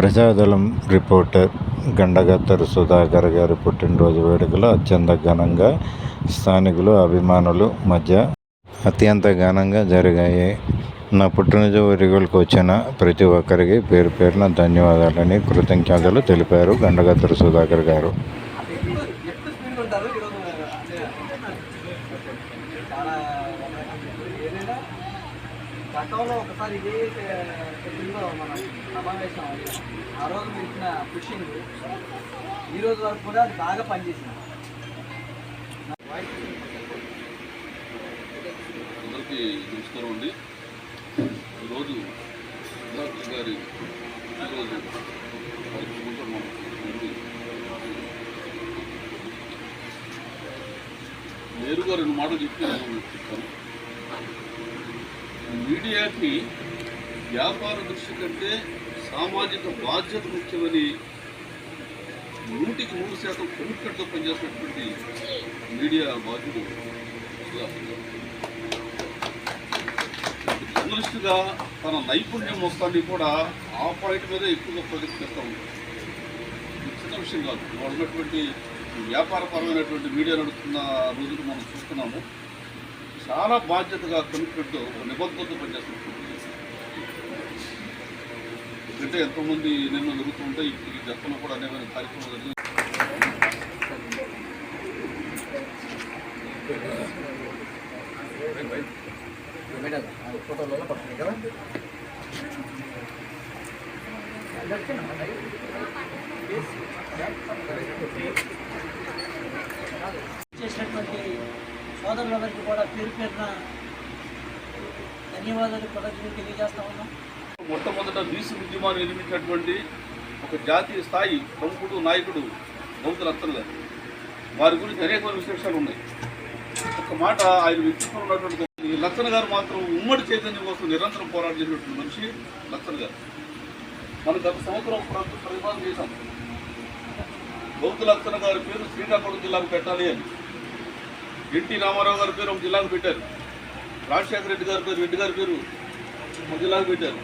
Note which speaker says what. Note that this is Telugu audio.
Speaker 1: ప్రజాదళం రిపోర్టర్ గండగత్తరు సుధాకర్ గారి పుట్టినరోజు వేడుకలు అత్యంత ఘనంగా స్థానికులు అభిమానుల మధ్య అత్యంత ఘనంగా జరిగాయి. నా పుట్టినరోజు వేడుకలకు వచ్చిన ప్రతి ఒక్కరికి పేరు పేరున ధన్యవాదాలని కృతజ్ఞతలు తెలిపారు గండగత్తరు సుధాకర్ గారు.
Speaker 2: గతంలో ఒకసారి ఇదే టెంపుల్లో మనం సమావేశం ఆ రోజు మీరు ఇచ్చిన పుషింగ్ ఈరోజు వరకు కూడా అది బాగా పనిచేసింది.
Speaker 3: అందరికీ నమస్కారం అండి. ఈరోజు సుధాకర్ గారి పుట్టినరోజు నేరుగా 2 మాటలు చెప్తే చెప్తాను. మీడియాకి వ్యాపార దృష్టి కంటే సామాజిక బాధ్యత ముఖ్యమని 100% కమిట్మెంట్తో పనిచేసినటువంటి మీడియా బాధ్యుడు జర్నలిస్టుగా తన నైపుణ్యం మొత్తాన్ని కూడా ఆ పాయింట్ మీద ఎక్కువగా ప్రొజెక్ట్ చేస్తూ ఉంటాడు. చిన్న విషయం కాదు. వాళ్ళు ఉన్నటువంటి వ్యాపారపరమైనటువంటి మీడియా నడుస్తున్న రోజులు మనం చూస్తున్నాము. చాలా బాధ్యతగా కమిట్మెంట్తో నిబద్ధతతో పనిచేస్తున్నారు. ఎందుకంటే ఎంతోమంది నిన్న జరుగుతూ ఉంటాయి. ఇప్పుడు ఈ గతంలో కూడా అనేకమైన కార్యక్రమాలు జరిగింది.
Speaker 2: చేసినటువంటి సోదరులందరికీ కూడా పేరు పేరున ధన్యవాదాలు కృతజ్ఞతలు తెలియజేస్తా ఉన్నాం.
Speaker 3: మొట్టమొదట బీసీ ఉద్యమాన్ని నిర్మించినటువంటి ఒక జాతీయ స్థాయి ప్రముఖుడు నాయకుడు గౌతు లచ్చన్ గారు. వారి గురించి అనేక విశేషాలు ఉన్నాయి. ఒక మాట ఆయన వ్యక్తిత్వం ఉన్నటువంటి లచ్చన్ గారు మాత్రం ఉమ్మడి చైతన్యం కోసం నిరంతరం పోరాటం చేసినటువంటి మనిషి లచ్చన్ గారు. మనం గత సంవత్సరం ప్రతిపాదన చేశాం. గౌతు లచ్చన్ గారి పేరు శ్రీకాకుళం జిల్లాకు పెట్టాలి అని. ఎన్టీ రామారావు గారి పేరు ఒక జిల్లాకు పెట్టారు. రాజశేఖర రెడ్డి గారి పేరు రెడ్డి గారి పేరు ఒక జిల్లాకు పెట్టారు.